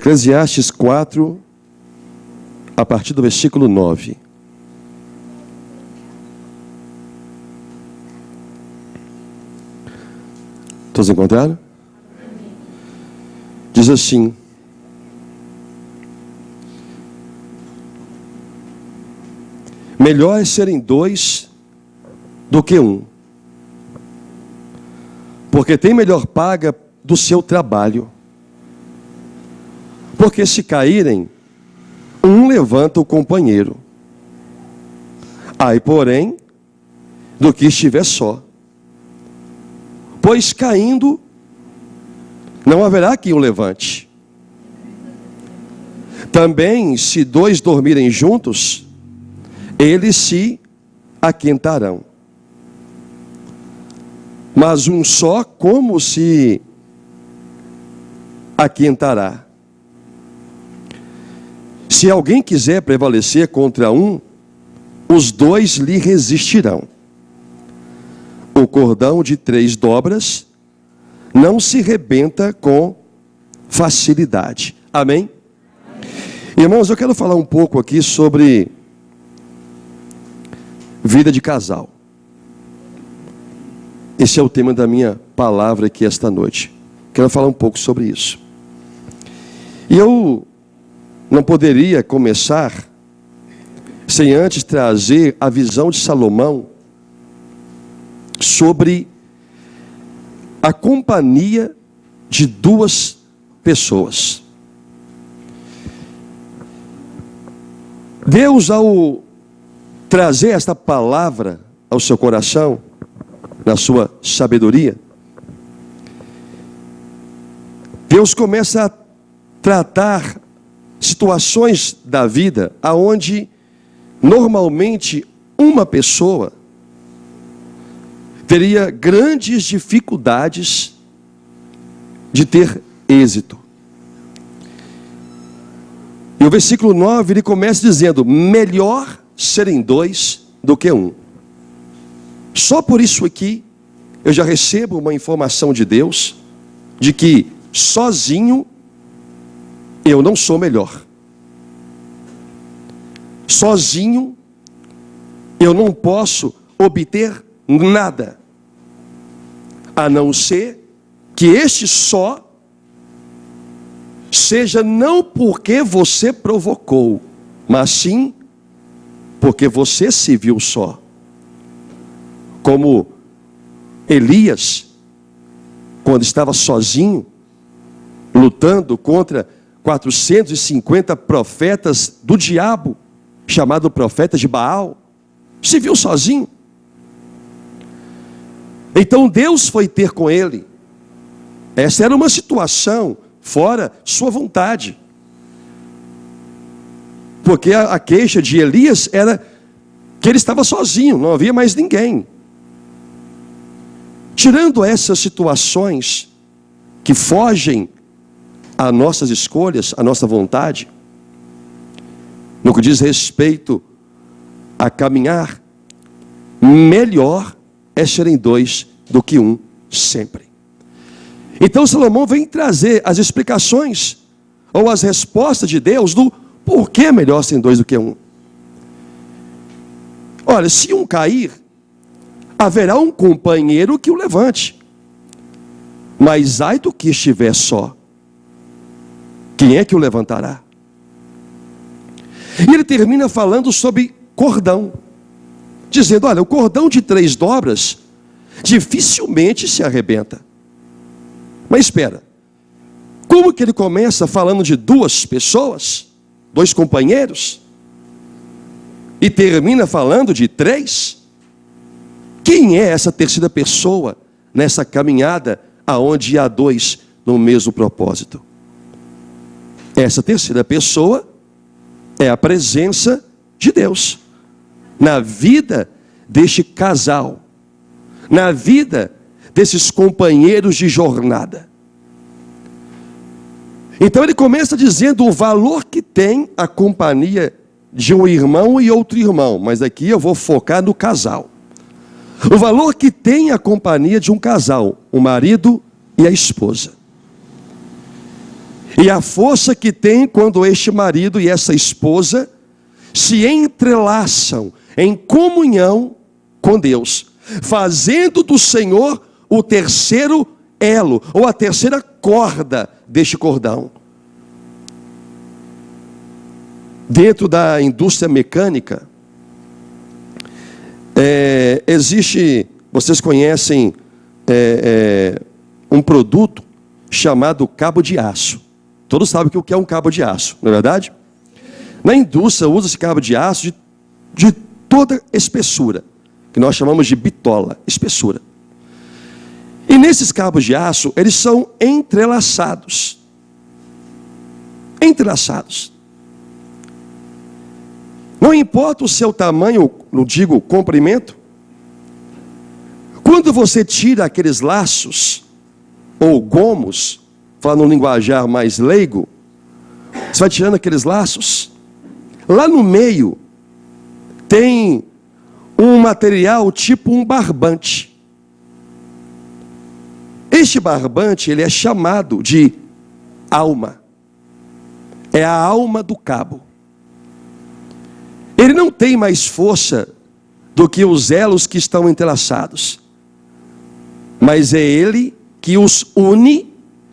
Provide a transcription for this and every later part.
Eclesiastes 4, a partir do versículo 9. Todos encontraram? Diz assim: melhor é serem dois do que um, porque tem melhor paga do seu trabalho. Porque se caírem, um levanta o companheiro. Ai, porém, do que estiver só. Pois caindo, não haverá quem o levante. Também, se dois dormirem juntos, eles se aquentarão. Mas um só, como se aquentará? Se alguém quiser prevalecer contra um, os dois lhe resistirão. O cordão de 3 dobras não se rebenta com facilidade. Amém? Irmãos, eu quero falar um pouco aqui sobre vida de casal. Esse é o tema da minha palavra aqui esta noite. Quero falar um pouco sobre isso. E eu não poderia começar sem antes trazer a visão de Salomão sobre a companhia de 2 pessoas. Deus, ao trazer esta palavra ao seu coração, na sua sabedoria, Deus começa a tratar situações da vida aonde normalmente uma pessoa teria grandes dificuldades de ter êxito. E o versículo 9 ele começa dizendo: melhor serem 2 do que um. Só por isso aqui eu já recebo uma informação de Deus de que sozinho eu não sou melhor. Sozinho eu não posso obter nada, a não ser que este só seja não porque você provocou, mas sim porque você se viu só. Como Elias, quando estava sozinho, lutando contra 450 profetas do diabo, chamado profeta de Baal, se viu sozinho. Então Deus foi ter com ele. Essa era uma situação fora sua vontade. Porque a queixa de Elias era que ele estava sozinho, não havia mais ninguém. Tirando essas situações que fogem às nossas escolhas, à nossa vontade, no que diz respeito a caminhar, melhor é serem 2 do que um sempre. Então Salomão vem trazer as explicações ou as respostas de Deus do porquê é melhor serem 2 do que um. Olha, se um cair, haverá um companheiro que o levante. Mas ai do que estiver só, quem é que o levantará? E ele termina falando sobre cordão, dizendo: olha, o cordão de 3 dobras dificilmente se arrebenta. Mas espera, como que ele começa falando de 2 pessoas, 2 companheiros, e termina falando de 3? Quem é essa terceira pessoa nessa caminhada aonde há 2 no mesmo propósito? Essa terceira pessoa é a presença de Deus na vida deste casal, na vida desses companheiros de jornada. Então ele começa dizendo o valor que tem a companhia de um irmão e outro irmão, mas aqui eu vou focar no casal. O valor que tem a companhia de um casal, o marido e a esposa. E a força que tem quando este marido e essa esposa se entrelaçam em comunhão com Deus, fazendo do Senhor o terceiro elo, ou a terceira corda deste cordão. Dentro da indústria mecânica, existe, vocês conhecem um produto chamado cabo de aço. Todos sabem o que é um cabo de aço, não é verdade? Na indústria usa-se cabo de aço de toda espessura, que nós chamamos de bitola, espessura. E nesses cabos de aço, eles são entrelaçados. Entrelaçados. Não importa o seu tamanho, não digo comprimento. Quando você tira aqueles laços, ou gomos, falando no linguajar mais leigo, você vai tirando aqueles laços. Lá no meio, tem um material tipo um barbante. Este barbante, ele é chamado de alma. É a alma do cabo. Ele não tem mais força do que os elos que estão entrelaçados. Mas é ele que os une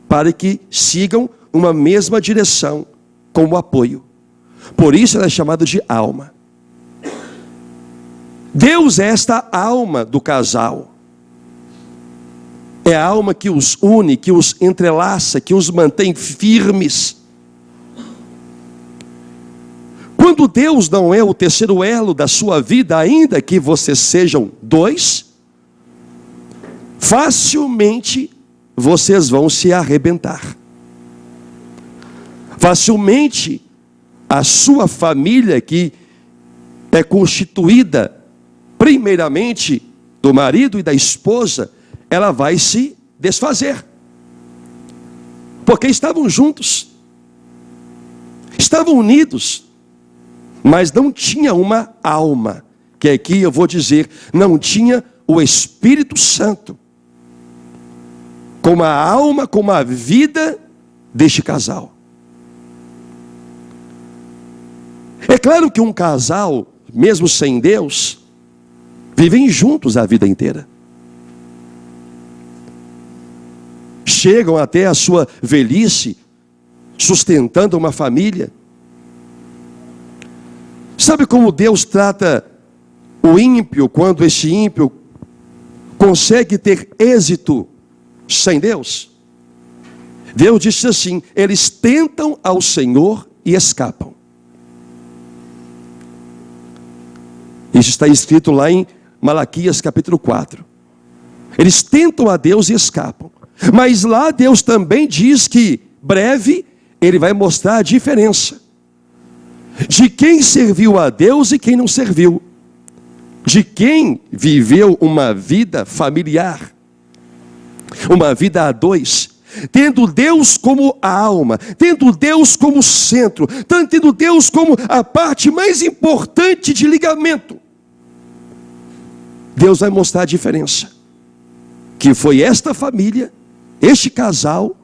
para que sigam uma mesma direção como apoio. Por isso ela é chamada de alma. Deus é esta alma do casal. É a alma que os une, que os entrelaça, que os mantém firmes. Quando Deus não é o terceiro elo da sua vida, ainda que vocês sejam dois, facilmente vocês vão se arrebentar. Facilmente a sua família, que é constituída primeiramente do marido e da esposa, ela vai se desfazer. Porque estavam juntos, estavam unidos, mas não tinha uma alma, que aqui eu vou dizer, não tinha o Espírito Santo, como a alma, como a vida deste casal. É claro que um casal, mesmo sem Deus, vivem juntos a vida inteira. Chegam até a sua velhice, sustentando uma família. Sabe como Deus trata o ímpio, quando esse ímpio consegue ter êxito sem Deus? Deus disse assim: eles tentam ao Senhor e escapam. Isso está escrito lá em Malaquias capítulo 4. Eles tentam a Deus e escapam. Mas lá Deus também diz que breve Ele vai mostrar a diferença de quem serviu a Deus e quem não serviu, de quem viveu uma vida familiar, uma vida a dois, tendo Deus como a alma, tendo Deus como centro, tendo Deus como a parte mais importante de ligamento. Deus vai mostrar a diferença, que foi esta família, este casal,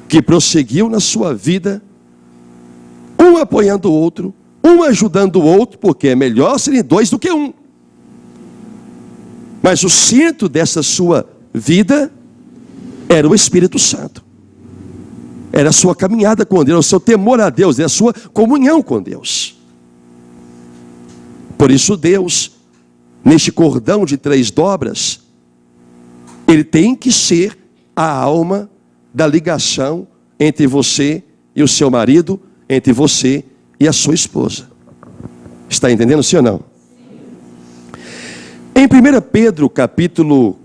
que prosseguiu na sua vida, um apoiando o outro, um ajudando o outro, porque é melhor serem dois do que um. Mas o centro dessa sua vida era o Espírito Santo. Era a sua caminhada com Deus, o seu temor a Deus, era a sua comunhão com Deus. Por isso Deus, neste cordão de 3 dobras, ele tem que ser a alma da ligação entre você e o seu marido, entre você e a sua esposa. Está entendendo, sim ou não? Em 1 Pedro capítulo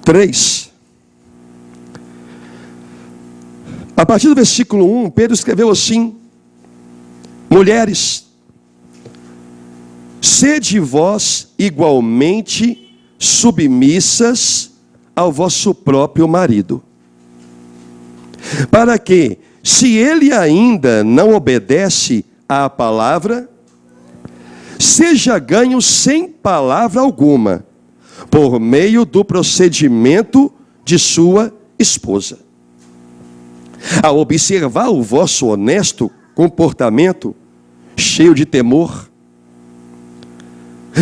3, a partir do versículo 1, Pedro escreveu assim: mulheres, sede vós igualmente submissas ao vosso próprio marido, para que, se ele ainda não obedece à palavra, seja ganho sem palavra alguma, por meio do procedimento de sua esposa. a observar o vosso honesto comportamento, cheio de temor.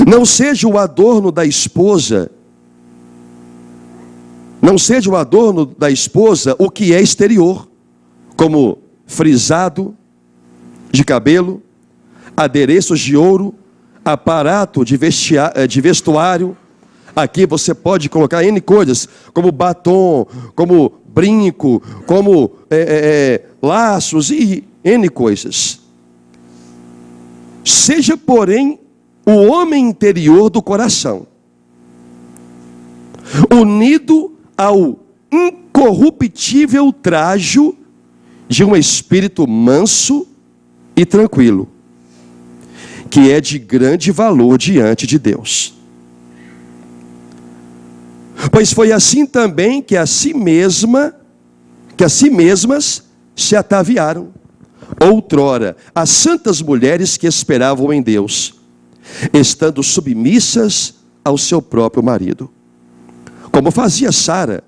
Não seja o adorno da esposa, não seja o adorno da esposa o que é exterior, como frisado de cabelo, adereços de ouro, aparato de vestuário. Aqui você pode colocar N coisas, como batom, como brinco, como laços e N coisas. Seja, porém, o homem interior do coração, unido ao incorruptível trajo de um espírito manso e tranquilo, que é de grande valor diante de Deus. Pois foi assim também que a si mesmas se ataviaram outrora as santas mulheres que esperavam em Deus, estando submissas ao seu próprio marido, como fazia Sara,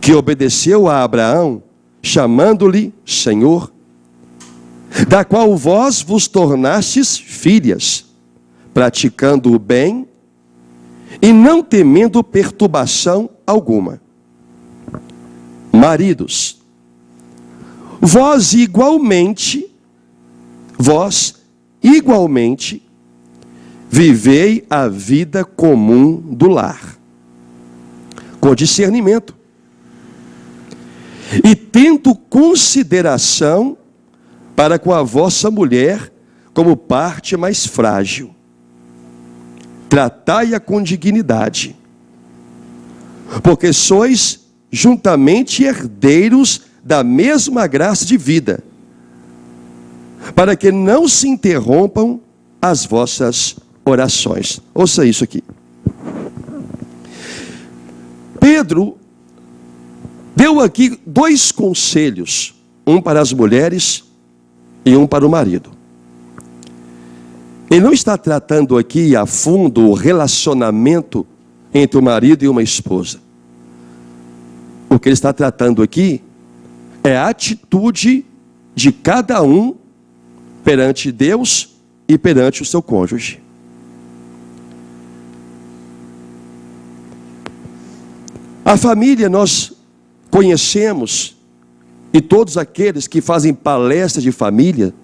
que obedeceu a Abraão, chamando-lhe Senhor, da qual vós vos tornastes filhas, praticando o bem e não temendo perturbação alguma. Maridos, vós igualmente vivei a vida comum do lar, com discernimento, e tendo consideração para com a vossa mulher como parte mais frágil. Tratai-a com dignidade, porque sois juntamente herdeiros da mesma graça de vida, para que não se interrompam as vossas orações. Ouça isso aqui. Pedro deu aqui 2 conselhos, um para as mulheres e um para o marido. Ele não está tratando aqui a fundo o relacionamento entre o marido e uma esposa. O que ele está tratando aqui é a atitude de cada um perante Deus e perante o seu cônjuge. A família nós conhecemos, e todos aqueles que fazem palestras de família,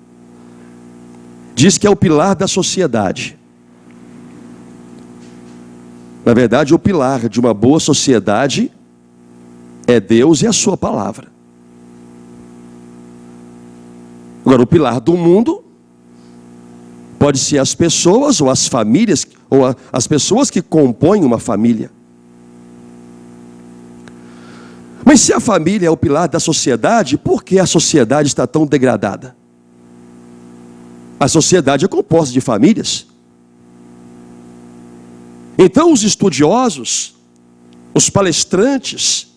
diz que é o pilar da sociedade. Na verdade, o pilar de uma boa sociedade é Deus e a sua palavra. Agora, o pilar do mundo pode ser as pessoas ou as famílias, ou as pessoas que compõem uma família. Mas se a família é o pilar da sociedade, por que a sociedade está tão degradada? A sociedade é composta de famílias. Então os estudiosos, os palestrantes,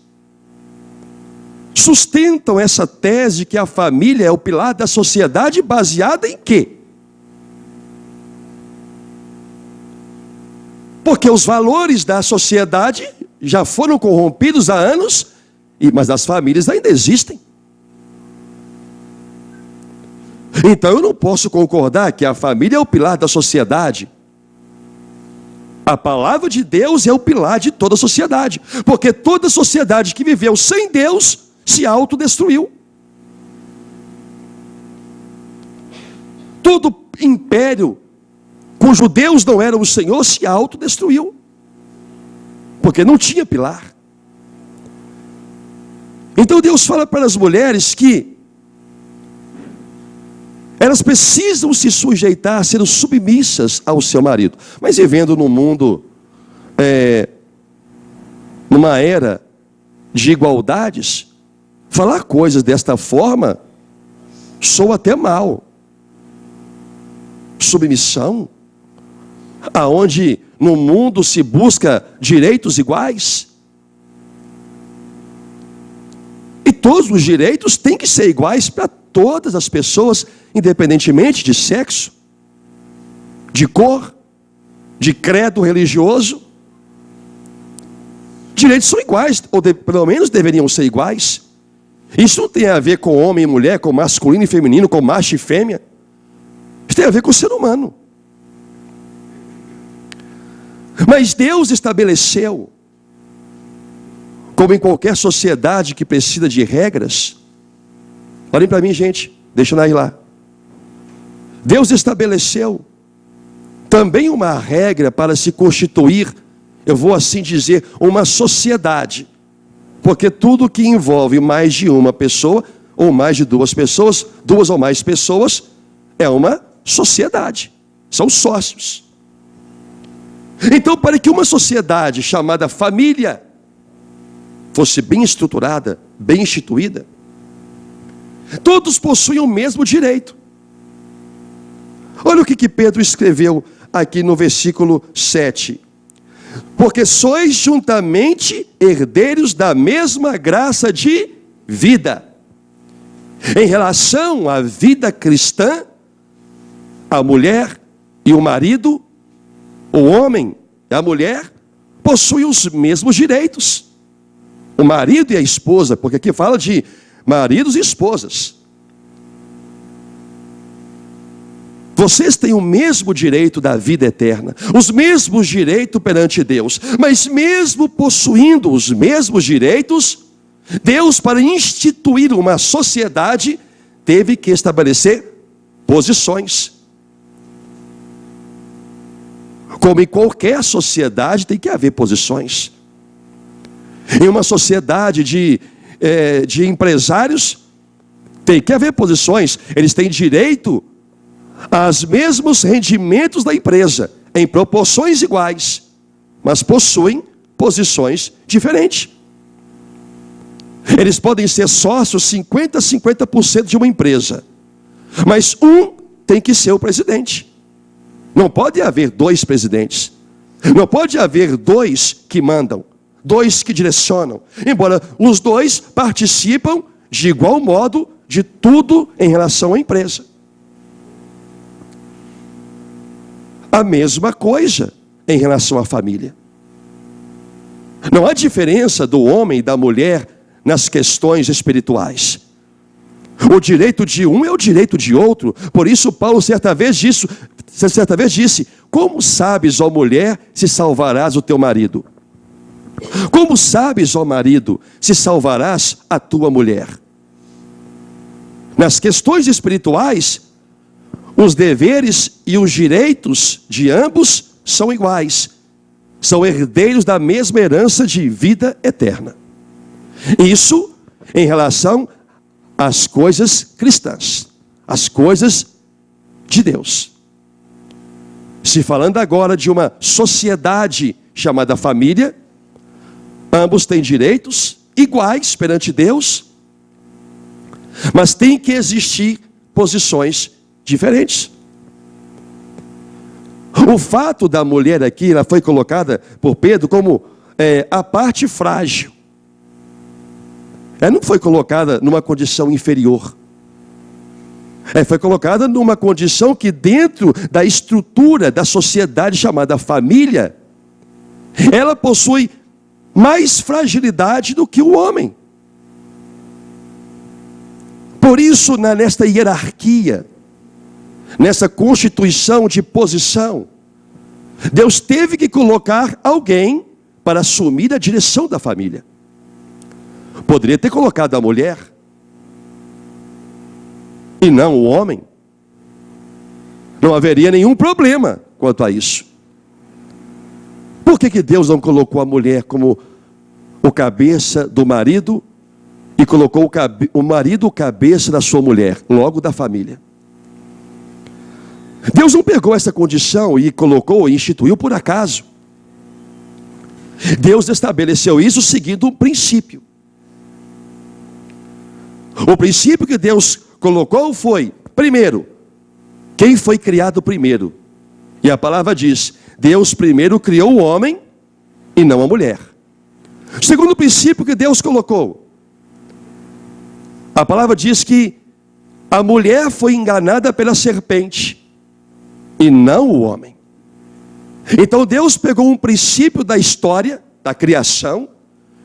sustentam essa tese que a família é o pilar da sociedade, baseada em quê? Porque os valores da sociedade já foram corrompidos há anos, mas as famílias ainda existem. Então eu não posso concordar que a família é o pilar da sociedade. A palavra de Deus é o pilar de toda a sociedade, porque toda sociedade que viveu sem Deus se autodestruiu. Todo império cujo Deus não era o Senhor se autodestruiu, porque não tinha pilar. Então Deus fala para as mulheres que elas precisam se sujeitar, ser submissas ao seu marido. Mas vivendo num mundo, numa era de igualdades, falar coisas desta forma soa até mal. Submissão, aonde no mundo se busca direitos iguais. E todos os direitos têm que ser iguais para todas as pessoas, independentemente de sexo, de cor, de credo religioso. Direitos são iguais, ou pelo menos deveriam ser iguais. Isso não tem a ver com homem e mulher, com masculino e feminino, com macho e fêmea. Isso tem a ver com o ser humano. Mas Deus estabeleceu, como em qualquer sociedade que precisa de regras. Olhem para mim, gente, deixa eu ir lá. Deus estabeleceu também uma regra para se constituir, eu vou assim dizer, uma sociedade. Porque tudo que envolve mais de uma pessoa, ou mais de duas pessoas, duas ou mais pessoas, é uma sociedade. São sócios. Então, para que uma sociedade chamada família fosse bem estruturada, bem instituída, todos possuem o mesmo direito. Olha o que Pedro escreveu aqui no versículo 7. Porque sois juntamente herdeiros da mesma graça de vida. Em relação à vida cristã, a mulher e o marido, o homem e a mulher, possuem os mesmos direitos. O marido e a esposa, porque aqui fala de maridos e esposas. Vocês têm o mesmo direito da vida eterna, os mesmos direitos perante Deus, mas mesmo possuindo os mesmos direitos, Deus, para instituir uma sociedade, teve que estabelecer posições. Como em qualquer sociedade, tem que haver posições. Em uma sociedade de empresários, tem que haver posições. Eles têm direito aos mesmos rendimentos da empresa, em proporções iguais, mas possuem posições diferentes. Eles podem ser sócios 50% de uma empresa, mas um tem que ser o presidente. Não pode haver dois presidentes. Não pode haver dois que mandam, dois que direcionam, embora os dois participam de igual modo de tudo em relação à empresa. A mesma coisa em relação à família. Não há diferença do homem e da mulher nas questões espirituais. O direito de um é o direito de outro. Por isso Paulo certa vez disse: como sabes, ó mulher, se salvarás o teu marido? Como sabes, ó marido, se salvarás a tua mulher? Nas questões espirituais, os deveres e os direitos de ambos são iguais. São herdeiros da mesma herança de vida eterna. Isso em relação às coisas cristãs, as coisas de Deus. Se falando agora de uma sociedade chamada família, ambos têm direitos iguais perante Deus, mas tem que existir posições diferentes. O fato da mulher aqui, ela foi colocada por Pedro como a parte frágil. Ela não foi colocada numa condição inferior. Ela foi colocada numa condição que dentro da estrutura da sociedade chamada família, ela possui mais fragilidade do que o homem. Por isso, nesta hierarquia, nessa constituição de posição, Deus teve que colocar alguém para assumir a direção da família. Poderia ter colocado a mulher e não o homem. Não haveria nenhum problema quanto a isso. Por que Deus não colocou a mulher como o cabeça do marido e colocou o marido o cabeça da sua mulher, logo da família? Deus não pegou essa condição e colocou e instituiu por acaso. Deus estabeleceu isso seguindo um princípio. O princípio que Deus colocou foi, primeiro, quem foi criado primeiro? E a palavra diz: Deus primeiro criou o homem e não a mulher. O segundo princípio que Deus colocou, a palavra diz que a mulher foi enganada pela serpente e não o homem. Então Deus pegou um princípio da história, da criação,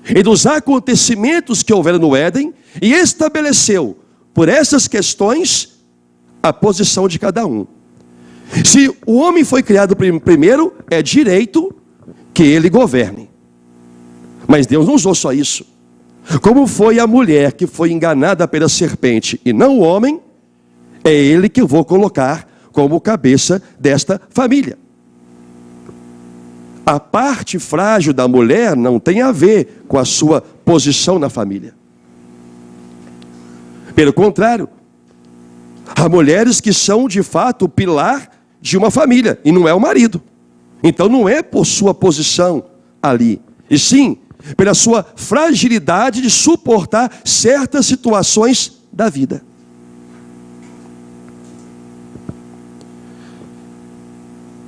e dos acontecimentos que houveram no Éden, e estabeleceu, por essas questões, a posição de cada um. Se o homem foi criado primeiro, é direito que ele governe. Mas Deus não usou só isso. Como foi a mulher que foi enganada pela serpente e não o homem, é ele que eu vou colocar como cabeça desta família. A parte frágil da mulher não tem a ver com a sua posição na família. Pelo contrário, há mulheres que são de fato o pilar de uma família, e não é o marido. Então não é por sua posição ali, e sim pela sua fragilidade de suportar certas situações da vida.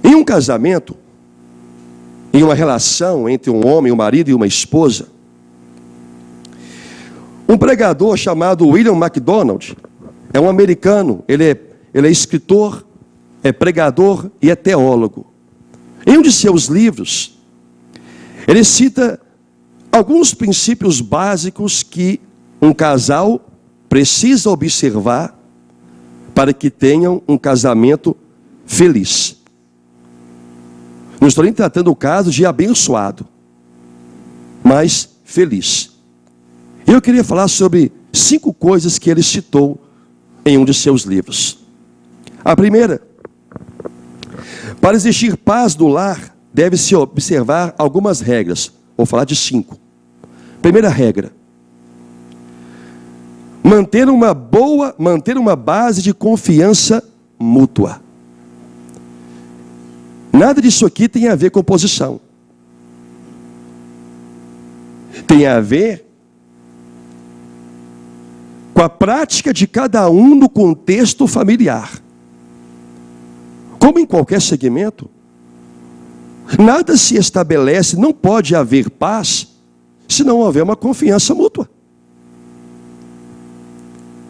Em um casamento, em uma relação entre um homem, um marido e uma esposa, um pregador chamado William MacDonald, é um americano, ele é escritor, é pregador e é teólogo. Em um de seus livros, ele cita alguns princípios básicos que um casal precisa observar para que tenham um casamento feliz. Não estou nem tratando o caso de abençoado, mas feliz. Eu queria falar sobre 5 coisas que ele citou em um de seus livros. A primeira: para existir paz no lar, deve-se observar algumas regras. Vou falar de 5. Primeira regra: manter uma base de confiança mútua. Nada disso aqui tem a ver com posição. Tem a ver com a prática de cada um no contexto familiar. Como em qualquer segmento, nada se estabelece, não pode haver paz se não houver uma confiança mútua.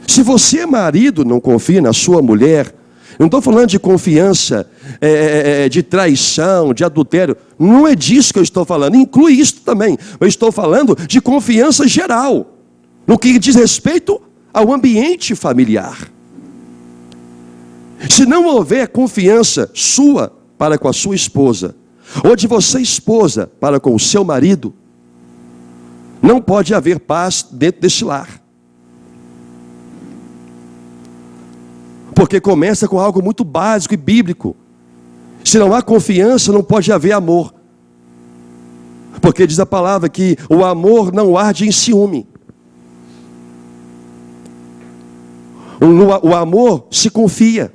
Se você, marido, não confia na sua mulher, não estou falando de confiança, de traição, de adultério, não é disso que eu estou falando, inclui isso também. Eu estou falando de confiança geral, no que diz respeito ao ambiente familiar. Se não houver confiança sua para com a sua esposa, ou de você, esposa, para com o seu marido, não pode haver paz dentro desse lar. Porque começa com algo muito básico e bíblico. Se não há confiança, não pode haver amor. Porque diz a palavra que o amor não arde em ciúme. O amor se confia.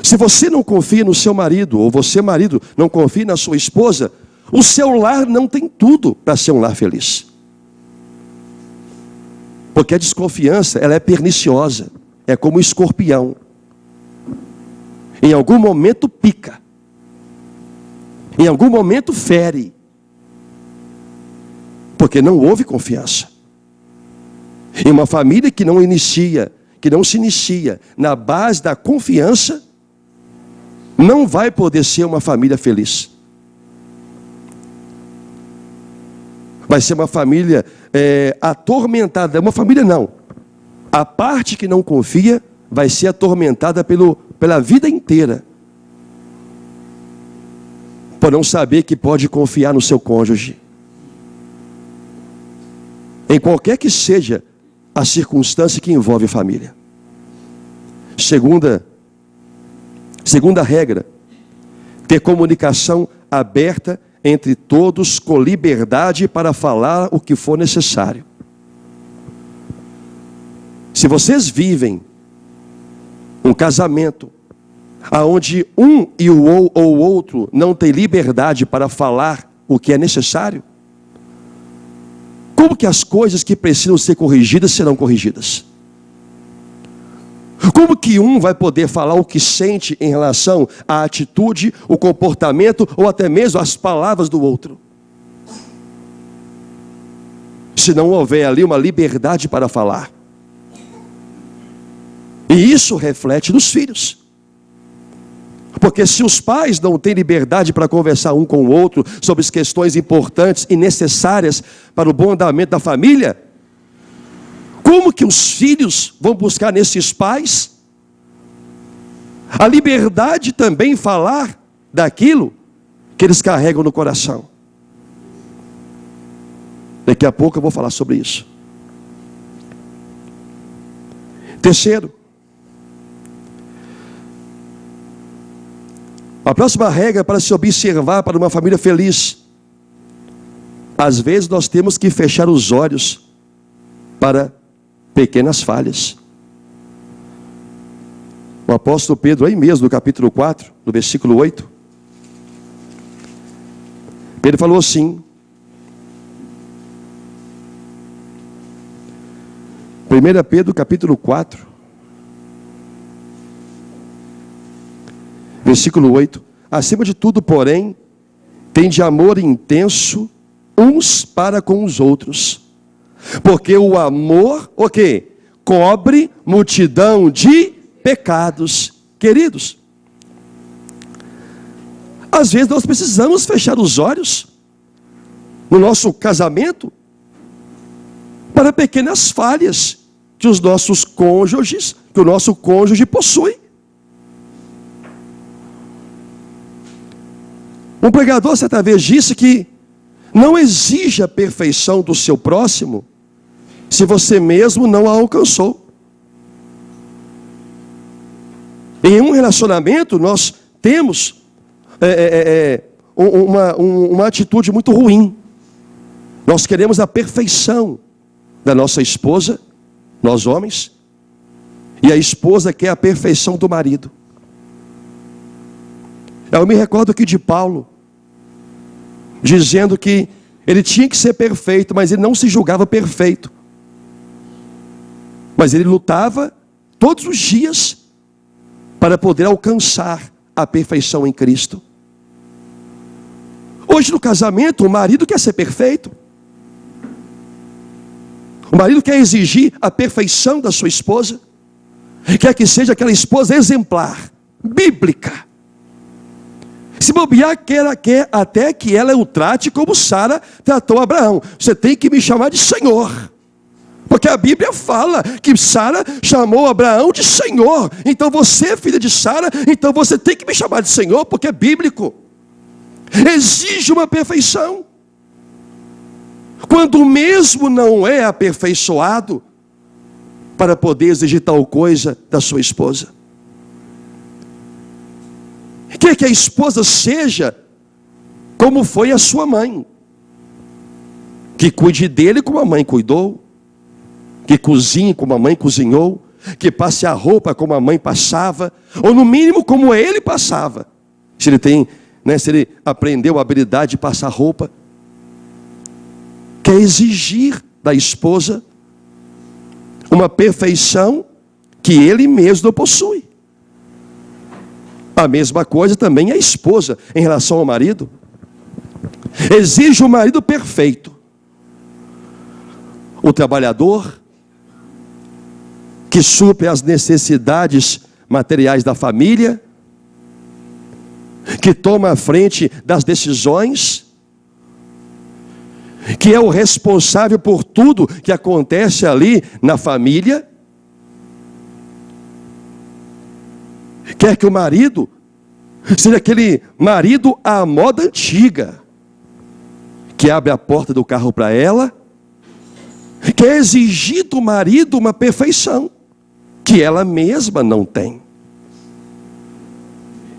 Se você não confia no seu marido, ou você, marido, não confia na sua esposa, o seu lar não tem tudo para ser um lar feliz. Porque a desconfiança, ela é perniciosa. É como um escorpião. Em algum momento pica. Em algum momento fere. Porque não houve confiança. Em uma família que não se inicia na base da confiança, não vai poder ser uma família feliz. Vai ser uma família atormentada. Uma família não. A parte que não confia vai ser atormentada pela vida inteira. Por não saber que pode confiar no seu cônjuge. Em qualquer que seja a circunstância que envolve a família. Segunda regra: ter comunicação aberta entre todos com liberdade para falar o que for necessário. Se vocês vivem um casamento aonde um e o outro não tem liberdade para falar o que é necessário, como que as coisas que precisam ser corrigidas serão corrigidas? Como que um vai poder falar o que sente em relação à atitude, o comportamento ou até mesmo as palavras do outro? Se não houver ali uma liberdade para falar. E isso reflete nos filhos. Porque se os pais não têm liberdade para conversar um com o outro sobre as questões importantes e necessárias para o bom andamento da família, como que os filhos vão buscar nesses pais a liberdade também falar daquilo que eles carregam no coração? Daqui a pouco eu vou falar sobre isso. Terceiro, a próxima regra para se observar para uma família feliz: às vezes nós temos que fechar os olhos para pequenas falhas. O apóstolo Pedro, aí mesmo no capítulo 4, no versículo 8, Pedro falou assim: 1 Pedro capítulo 4, versículo 8: acima de tudo, porém, tende amor intenso uns para com os outros, porque o amor, o quê? Cobre multidão de pecados. Queridos, às vezes nós precisamos fechar os olhos no nosso casamento para pequenas falhas que os nossos cônjuges, que o nosso cônjuge possui. Um pregador certa vez disse que não exija a perfeição do seu próximo se você mesmo não a alcançou. Em um relacionamento nós temos uma atitude muito ruim. Nós queremos a perfeição da nossa esposa, nós homens, e a esposa quer a perfeição do marido. Eu me recordo aqui de Paulo, dizendo que ele tinha que ser perfeito, mas ele não se julgava perfeito. Mas ele lutava todos os dias para poder alcançar a perfeição em Cristo. Hoje no casamento, o marido quer ser perfeito. O marido quer exigir a perfeição da sua esposa. Quer que seja aquela esposa exemplar, bíblica. Se bobear, quer até que ela o trate como Sara tratou Abraão. Você tem que me chamar de Senhor. Porque a Bíblia fala que Sara chamou Abraão de Senhor. Então você é filha de Sara, então você tem que me chamar de Senhor, porque é bíblico. Exige uma perfeição. Quando mesmo não é aperfeiçoado para poder exigir tal coisa da sua esposa. Quer que a esposa seja como foi a sua mãe, que cuide dele como a mãe cuidou, que cozinhe como a mãe cozinhou, que passe a roupa como a mãe passava, ou no mínimo como ele passava, se ele aprendeu a habilidade de passar roupa. Quer exigir da esposa uma perfeição que ele mesmo não possui. A mesma coisa também a esposa em relação ao marido. Exige um marido perfeito. O trabalhador que supre as necessidades materiais da família, que toma a frente das decisões, que é o responsável por tudo que acontece ali na família. Quer que o marido seja aquele marido à moda antiga, que abre a porta do carro para ela, quer exigir do marido uma perfeição que ela mesma não tem.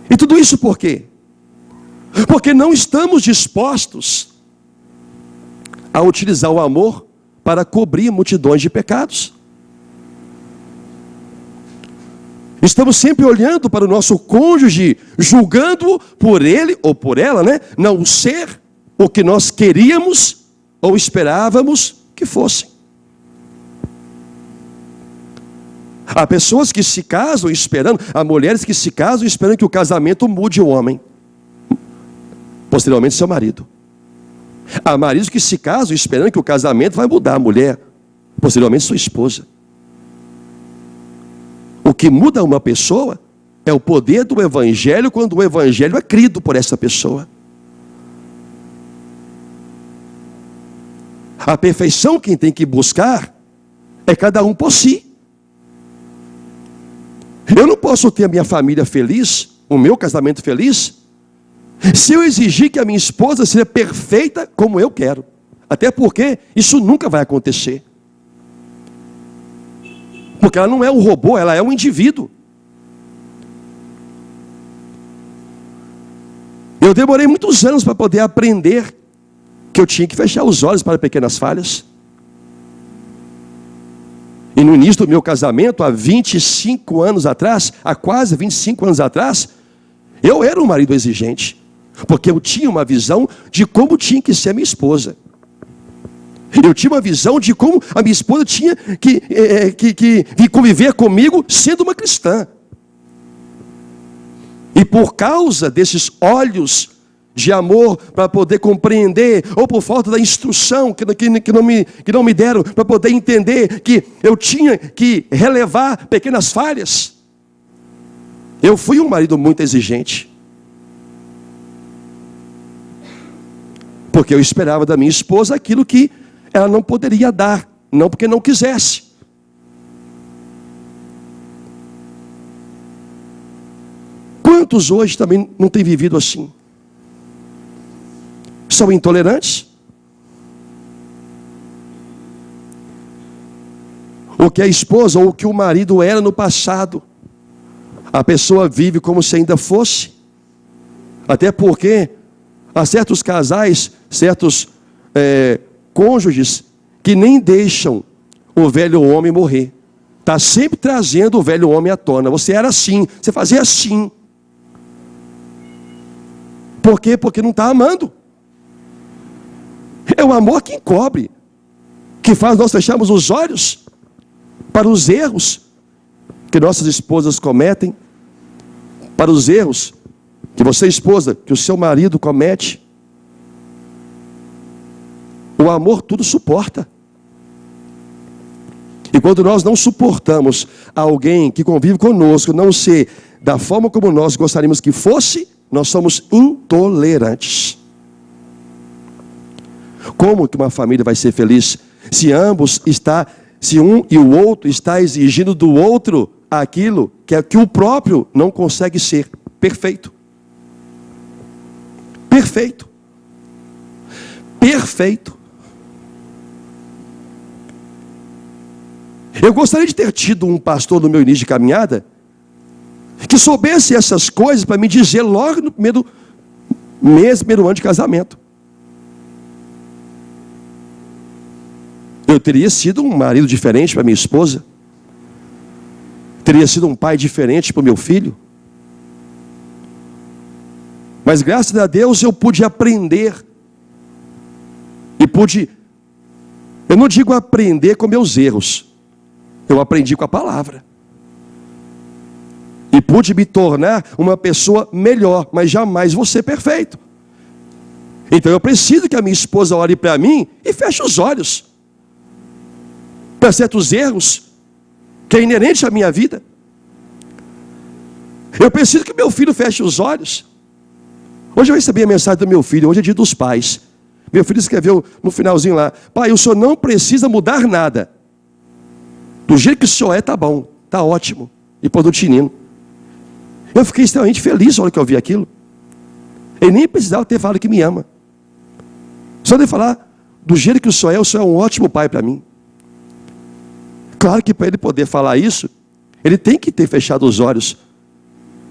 E tudo isso por quê? Porque não estamos dispostos a utilizar o amor para cobrir multidões de pecados. Estamos sempre olhando para o nosso cônjuge, julgando-o por ele ou por ela, não ser o que nós queríamos ou esperávamos que fossem. Há pessoas que se casam esperando, há mulheres que se casam esperando que o casamento mude o homem, posteriormente seu marido. Há maridos que se casam esperando que o casamento vai mudar a mulher, posteriormente sua esposa. O que muda uma pessoa é o poder do Evangelho quando o Evangelho é crido por essa pessoa. A perfeição quem tem que buscar é cada um por si. Eu não posso ter a minha família feliz, o meu casamento feliz, se eu exigir que a minha esposa seja perfeita como eu quero. Até porque isso nunca vai acontecer. Porque ela não é um robô, ela é um indivíduo. Eu demorei muitos anos para poder aprender que eu tinha que fechar os olhos para pequenas falhas. E no início do meu casamento, há 25 anos atrás, há quase 25 anos atrás, eu era um marido exigente. Porque eu tinha uma visão de como tinha que ser a minha esposa. Eu tinha uma visão de como a minha esposa tinha que conviver comigo sendo uma cristã. E por causa desses olhos de amor para poder compreender, ou por falta da instrução que não me deram para poder entender que eu tinha que relevar pequenas falhas, eu fui um marido muito exigente. Porque eu esperava da minha esposa aquilo que ela não poderia dar, não porque não quisesse. Quantos hoje também não têm vivido assim? São intolerantes? O que a esposa ou o que o marido era no passado, a pessoa vive como se ainda fosse. Até porque há certos casais, certos cônjuges que nem deixam o velho homem morrer. Está sempre trazendo o velho homem à tona. Você era assim, você fazia assim. Por quê? Porque não está amando. É o amor que encobre, que faz nós fecharmos os olhos para os erros que nossas esposas cometem, para os erros que você, esposa, que o seu marido comete. O amor tudo suporta. E quando nós não suportamos alguém que convive conosco, não ser da forma como nós gostaríamos que fosse, nós somos intolerantes. Como que uma família vai ser feliz se se um e o outro está exigindo do outro aquilo que o próprio não consegue ser perfeito? Perfeito. Perfeito. Eu gostaria de ter tido um pastor no meu início de caminhada que soubesse essas coisas para me dizer logo no primeiro mês, primeiro ano de casamento. Eu teria sido um marido diferente para minha esposa. Teria sido um pai diferente para o meu filho. Mas graças a Deus eu pude aprender. Eu não digo aprender com meus erros. Eu aprendi com a palavra. E pude me tornar uma pessoa melhor, mas jamais vou ser perfeito. Então eu preciso que a minha esposa olhe para mim e feche os olhos para certos erros que é inerente à minha vida. Eu preciso que meu filho feche os olhos. Hoje eu recebi a mensagem do meu filho, hoje é dia dos pais. Meu filho escreveu no finalzinho lá: pai, o senhor não precisa mudar nada. Do jeito que o senhor tá bom, tá ótimo. E pôr do tinino. Eu fiquei extremamente feliz na hora que eu vi aquilo. Ele nem precisava ter falado que me ama. Só de falar, do jeito que o senhor é um ótimo pai para mim. Claro que para ele poder falar isso, ele tem que ter fechado os olhos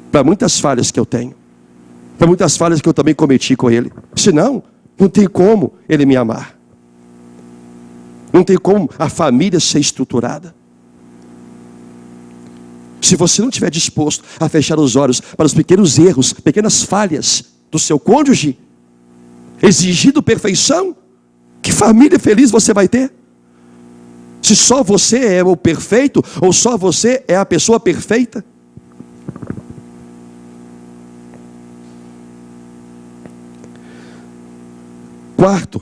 para muitas falhas que eu tenho. Para muitas falhas que eu também cometi com ele. Senão, não tem como ele me amar. Não tem como a família ser estruturada. Se você não estiver disposto a fechar os olhos para os pequenos erros, pequenas falhas do seu cônjuge, exigindo perfeição, que família feliz você vai ter? Se só você é o perfeito, ou só você é a pessoa perfeita? Quarto,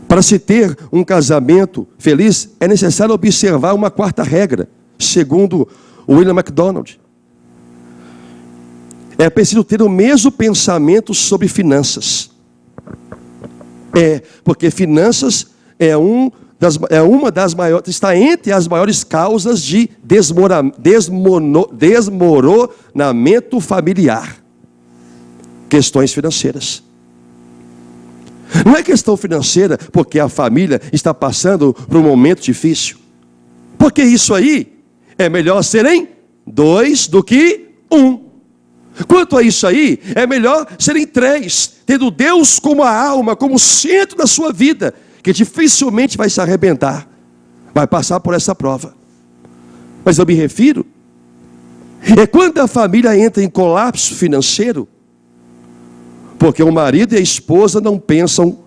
para se ter um casamento feliz, é necessário observar uma quarta regra, segundo William MacDonald. É preciso ter o mesmo pensamento sobre finanças. Porque finanças é uma das maiores, está entre as maiores causas de desmoronamento familiar. Questões financeiras. Não é questão financeira porque a família está passando por um momento difícil. Porque isso aí é melhor serem 2 do que 1. Quanto a isso aí, é melhor serem 3, tendo Deus como a alma, como o centro da sua vida, que dificilmente vai se arrebentar, vai passar por essa prova. Mas eu me refiro, quando a família entra em colapso financeiro, porque o marido e a esposa não pensam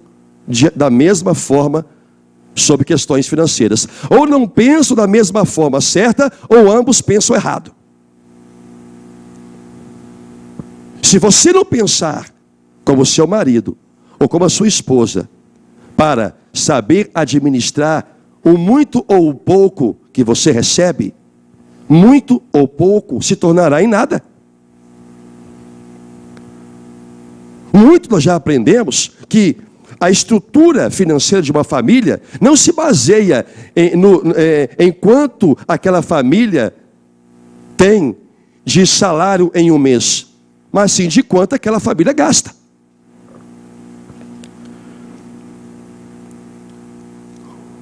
da mesma forma sobre questões financeiras. Ou não pensam da mesma forma certa, ou ambos pensam errado. Se você não pensar como seu marido, ou como a sua esposa, para saber administrar o muito ou o pouco que você recebe, muito ou pouco se tornará em nada. Muito nós já aprendemos que a estrutura financeira de uma família não se baseia em quanto aquela família tem de salário em um mês, mas sim de quanto aquela família gasta.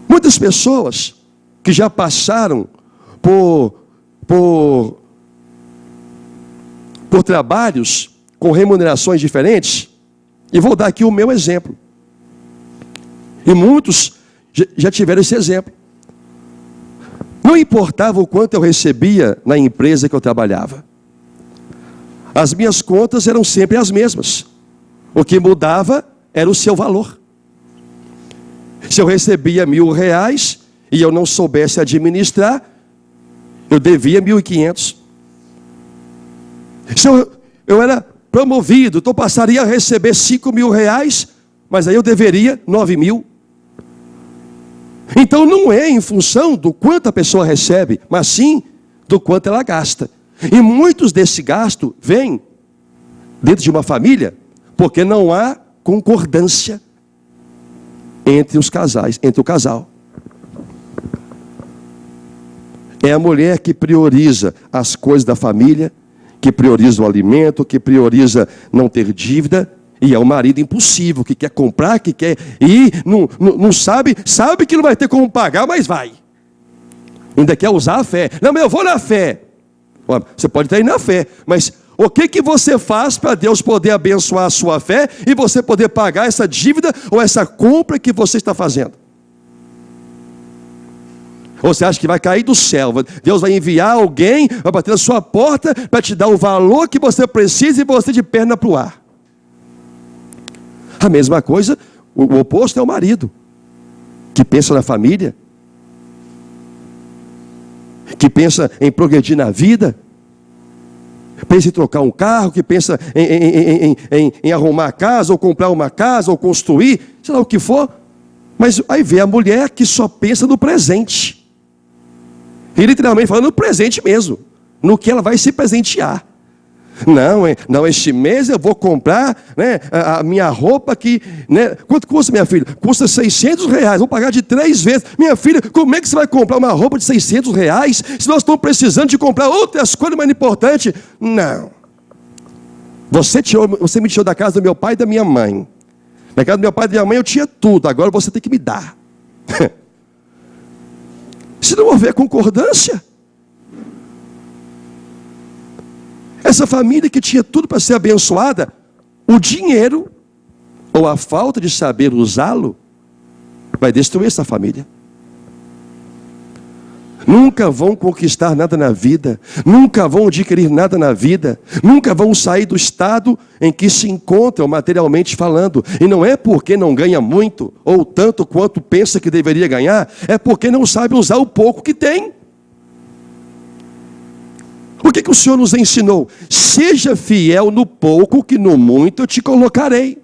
Muitas pessoas que já passaram por trabalhos com remunerações diferentes, e vou dar aqui o meu exemplo. E muitos já tiveram esse exemplo. Não importava o quanto eu recebia na empresa que eu trabalhava. As minhas contas eram sempre as mesmas. O que mudava era o seu valor. Se eu recebia R$1.000 e eu não soubesse administrar, eu devia 1.500. Se eu era promovido, então passaria a receber R$5.000, mas aí eu deveria 9.000. Então não é em função do quanto a pessoa recebe, mas sim do quanto ela gasta. E muitos desse gasto vêm dentro de uma família, porque não há concordância entre os casais, entre o casal. É a mulher que prioriza as coisas da família, que prioriza o alimento, que prioriza não ter dívida, e é o marido impulsivo, que quer comprar, que quer ir, não sabe que não vai ter como pagar, mas vai. Ainda quer usar a fé. Não, mas eu vou na fé. Você pode até ir na fé, mas o que você faz para Deus poder abençoar a sua fé e você poder pagar essa dívida ou essa compra que você está fazendo? Ou você acha que vai cair do céu? Deus vai enviar alguém, vai bater na sua porta para te dar o valor que você precisa e você de perna para o ar. A mesma coisa, o oposto é o marido, que pensa na família, que pensa em progredir na vida, pensa em trocar um carro, que pensa em arrumar a casa, ou comprar uma casa, ou construir, sei lá o que for. Mas aí vê a mulher que só pensa no presente. E literalmente falando no presente mesmo, no que ela vai se presentear. Não, este mês eu vou comprar, né, a minha roupa que, né, quanto custa, minha filha? Custa R$600, vou pagar de 3 vezes. Minha filha, como é que você vai comprar uma roupa de R$600 se nós estamos precisando de comprar outras coisas mais importantes? Não. Você me tirou da casa do meu pai e da minha mãe. Na casa do meu pai e da minha mãe eu tinha tudo, agora você tem que me dar. Se não houver concordância, essa família que tinha tudo para ser abençoada, o dinheiro, ou a falta de saber usá-lo, vai destruir essa família. Nunca vão conquistar nada na vida, nunca vão adquirir nada na vida, nunca vão sair do estado em que se encontram materialmente falando. E não é porque não ganha muito, ou tanto quanto pensa que deveria ganhar, é porque não sabe usar o pouco que tem. O que o Senhor nos ensinou? Seja fiel no pouco, que no muito eu te colocarei.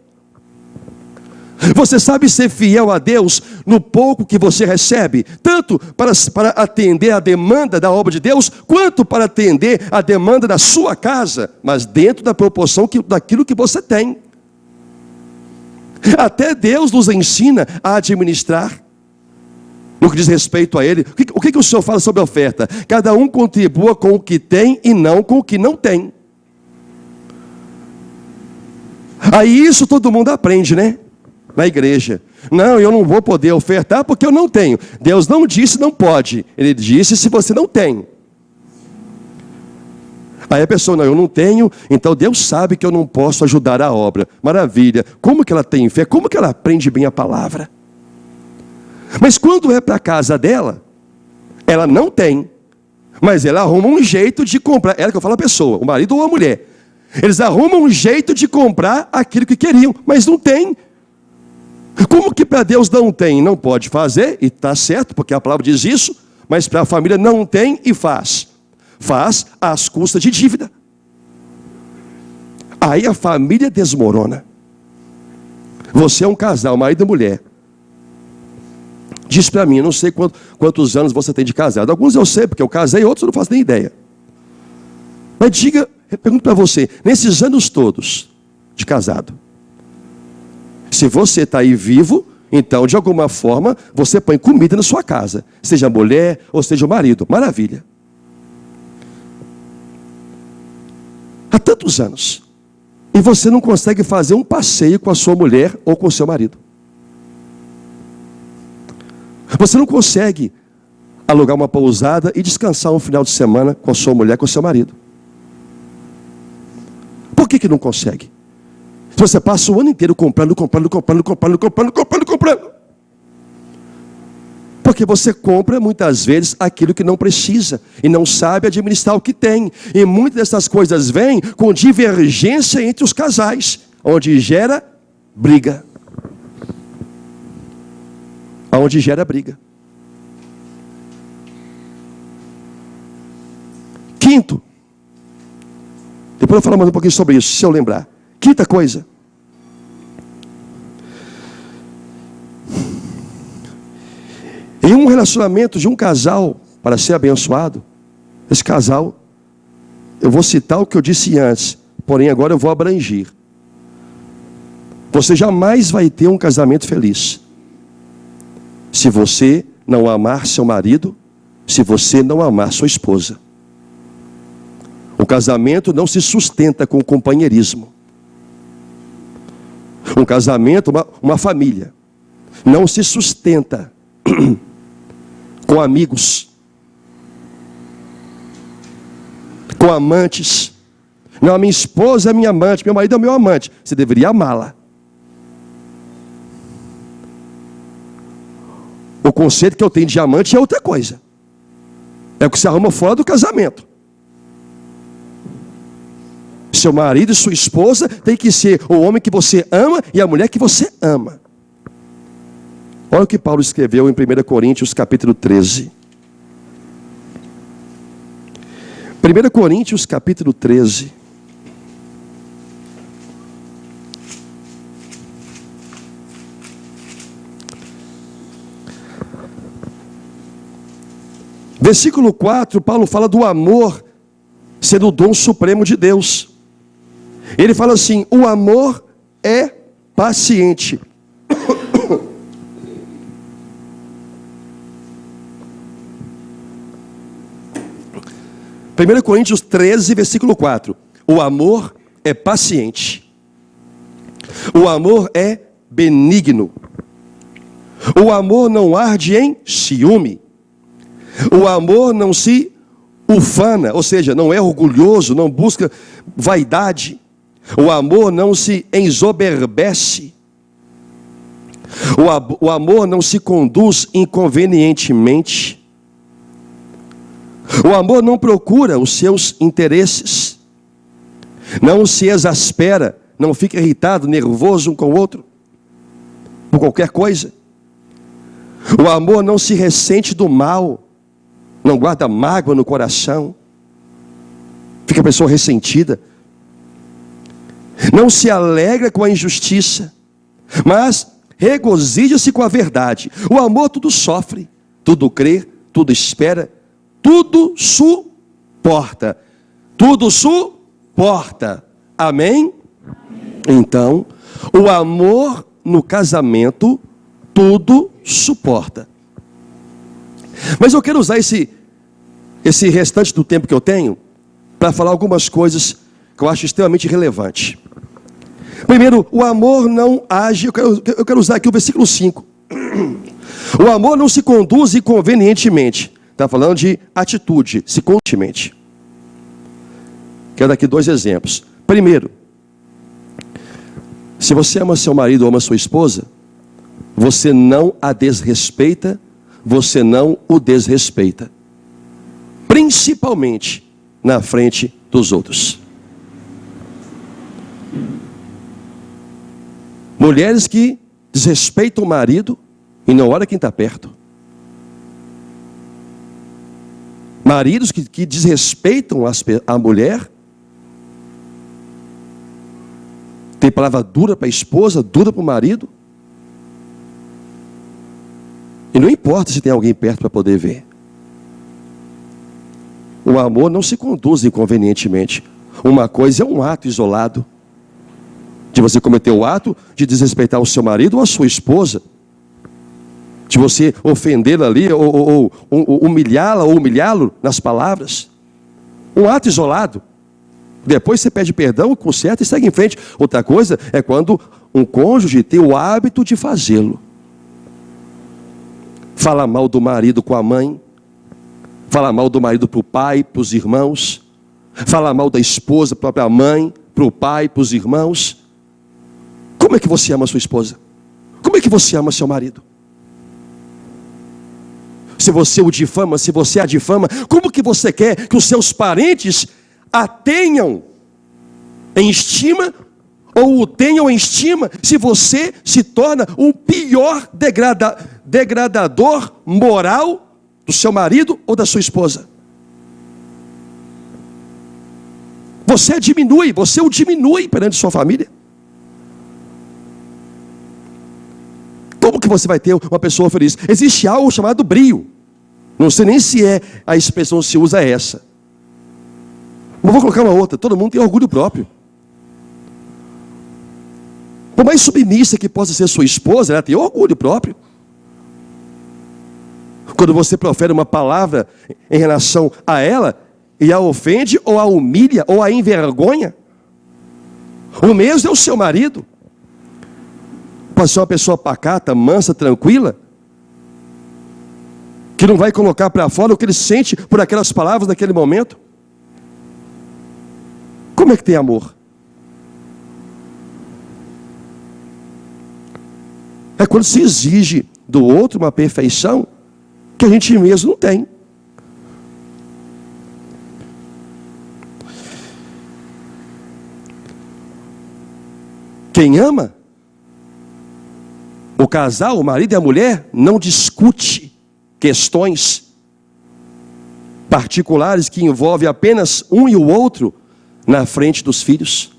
Você sabe ser fiel a Deus no pouco que você recebe, tanto para atender a demanda da obra de Deus, quanto para atender a demanda da sua casa, mas dentro da proporção daquilo que você tem. Até Deus nos ensina a administrar. No que diz respeito a Ele, o que o Senhor fala sobre a oferta? Cada um contribua com o que tem e não com o que não tem. Aí isso todo mundo aprende, né? Na igreja. Não, eu não vou poder ofertar porque eu não tenho. Deus não disse não pode. Ele disse se você não tem. Aí a pessoa, não, eu não tenho, então Deus sabe que eu não posso ajudar a obra. Maravilha. Como que ela tem fé? Como que ela aprende bem a palavra? Mas quando é para a casa dela, ela não tem. Mas ela arruma um jeito de comprar. Ela que eu falo a pessoa, o marido ou a mulher. Eles arrumam um jeito de comprar aquilo que queriam, mas não tem. Como que para Deus não tem? Não pode fazer, e está certo, porque a palavra diz isso, mas para a família não tem e faz. Faz às custas de dívida. Aí a família desmorona. Você é um casal, marido e mulher. Diz para mim, eu não sei quantos anos você tem de casado. Alguns eu sei, porque eu casei, outros eu não faço nem ideia. Mas diga, eu pergunto para você, nesses anos todos de casado, se você está aí vivo, então de alguma forma você põe comida na sua casa, seja a mulher ou seja o marido, maravilha. Há tantos anos, e você não consegue fazer um passeio com a sua mulher ou com o seu marido. Você não consegue alugar uma pousada e descansar um final de semana com a sua mulher, com o seu marido. Por que não consegue? Você passa o ano inteiro comprando. Porque você compra muitas vezes aquilo que não precisa e não sabe administrar o que tem. E muitas dessas coisas vêm com divergência entre os casais, onde gera briga. Onde gera briga. Quinto, depois eu vou falar mais um pouquinho sobre isso, se eu lembrar. Quinta coisa. Em um relacionamento de um casal, para ser abençoado, esse casal, eu vou citar o que eu disse antes, porém agora eu vou abranger. Você jamais vai ter um casamento feliz se você não amar seu marido, se você não amar sua esposa. O casamento não se sustenta com companheirismo. Um casamento, uma família, não se sustenta com amigos, com amantes. Não, a minha esposa é minha amante, meu marido é meu amante. Você deveria amá-la. O conceito que eu tenho de amante é outra coisa. É o que se arruma fora do casamento. Seu marido e sua esposa tem que ser o homem que você ama e a mulher que você ama. Olha o que Paulo escreveu em 1 Coríntios capítulo 13. 1 Coríntios capítulo 13. Versículo 4, Paulo fala do amor sendo o dom supremo de Deus. Ele fala assim, o amor é paciente. 1 Coríntios 13, versículo 4. O amor é paciente. O amor é benigno. O amor não arde em ciúme. O amor não se ufana, ou seja, não é orgulhoso, não busca vaidade. O amor não se ensoberbece. O amor não se conduz inconvenientemente. O amor não procura os seus interesses. Não se exaspera, não fica irritado, nervoso um com o outro, por qualquer coisa. O amor não se ressente do mal, não guarda mágoa no coração, fica a pessoa ressentida. Não se alegra com a injustiça, mas regozija-se com a verdade. O amor tudo sofre, tudo crê, tudo espera, tudo suporta. Tudo suporta. Amém? Então, o amor no casamento tudo suporta. Mas eu quero usar esse restante do tempo que eu tenho para falar algumas coisas que eu acho extremamente relevante. Primeiro, o amor não age. Eu quero usar aqui o versículo 5. O amor não se conduz inconvenientemente. Está falando de atitude, se convenientemente. Quero dar aqui 2 exemplos. Primeiro, se você ama seu marido ou ama sua esposa, você não a desrespeita, você não o desrespeita. Principalmente na frente dos outros. Mulheres que desrespeitam o marido e não olha quem está perto. Maridos que desrespeitam a mulher. Tem palavra dura para a esposa, dura para o marido. E não importa se tem alguém perto para poder ver. O amor não se conduz inconvenientemente. Uma coisa é um ato isolado. De você cometer o ato de desrespeitar o seu marido ou a sua esposa. De você ofendê-la ali, ou humilhá-la ou humilhá-lo nas palavras. Um ato isolado. Depois você pede perdão, conserta e segue em frente. Outra coisa é quando um cônjuge tem o hábito de fazê-lo. Fala mal do marido com a mãe. Fala mal do marido para o pai, para os irmãos. Fala mal da esposa, para a própria mãe, para o pai, para os irmãos. Como é que você ama a sua esposa? Como é que você ama seu marido? Se você o difama, se você a difama, como que você quer que os seus parentes a tenham em estima, ou o tenham em estima, se você se torna o pior degradador moral do seu marido ou da sua esposa? Você o diminui perante sua família. Como que você vai ter uma pessoa feliz? Existe algo chamado brio. Não sei nem se é a expressão que se usa essa. Mas vou colocar uma outra. Todo mundo tem orgulho próprio. Por mais submissa que possa ser sua esposa, ela tem orgulho próprio. Quando você profere uma palavra em relação a ela, e a ofende, ou a humilha, ou a envergonha, o mesmo é o seu marido. Pode ser uma pessoa pacata, mansa, tranquila, que não vai colocar para fora o que ele sente por aquelas palavras naquele momento. Como é que tem amor? É quando se exige do outro uma perfeição que a gente mesmo não tem. Quem ama, o casal, o marido e a mulher, não discute questões particulares que envolvem apenas um e o outro na frente dos filhos.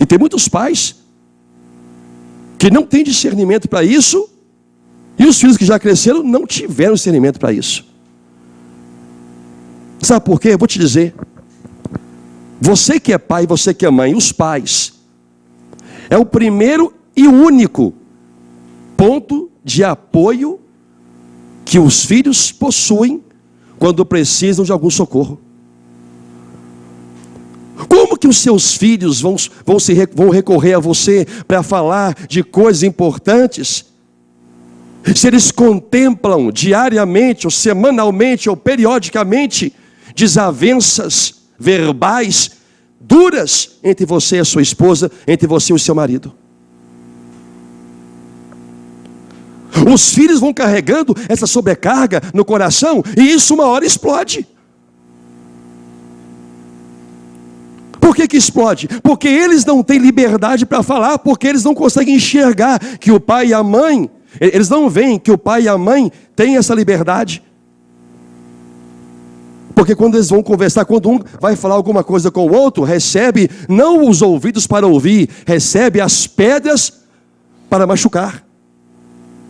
E tem muitos pais que não têm discernimento para isso, e os filhos que já cresceram não tiveram discernimento para isso. Sabe por quê? Eu vou te dizer. Você que é pai, você que é mãe, os pais, é o primeiro e único ponto de apoio que os filhos possuem quando precisam de algum socorro. Como que os seus filhos vão recorrer a você para falar de coisas importantes, se eles contemplam diariamente, ou semanalmente, ou periodicamente, desavenças verbais duras entre você e a sua esposa, entre você e o seu marido? Os filhos vão carregando essa sobrecarga no coração, e isso uma hora explode. Por que explode? Porque eles não têm liberdade para falar, porque eles não conseguem enxergar que o pai e a mãe, eles não veem que o pai e a mãe têm essa liberdade. Porque quando eles vão conversar, quando um vai falar alguma coisa com o outro, recebe não os ouvidos para ouvir, recebe as pedras para machucar.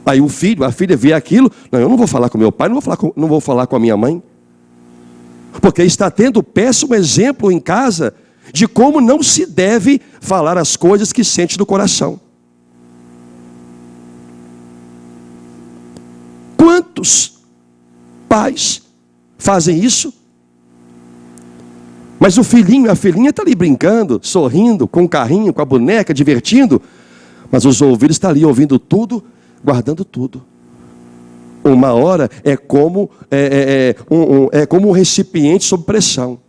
Aí o filho, a filha vê aquilo, não, eu não vou falar com meu pai, não vou falar com a minha mãe. Porque está tendo péssimo exemplo em casa de como não se deve falar as coisas que sente no coração. Quantos pais fazem isso? Mas o filhinho, a filhinha está ali brincando, sorrindo, com o carrinho, com a boneca, divertindo. Mas os ouvidos estão ali ouvindo tudo, guardando tudo. Uma hora é como um recipiente sob pressão.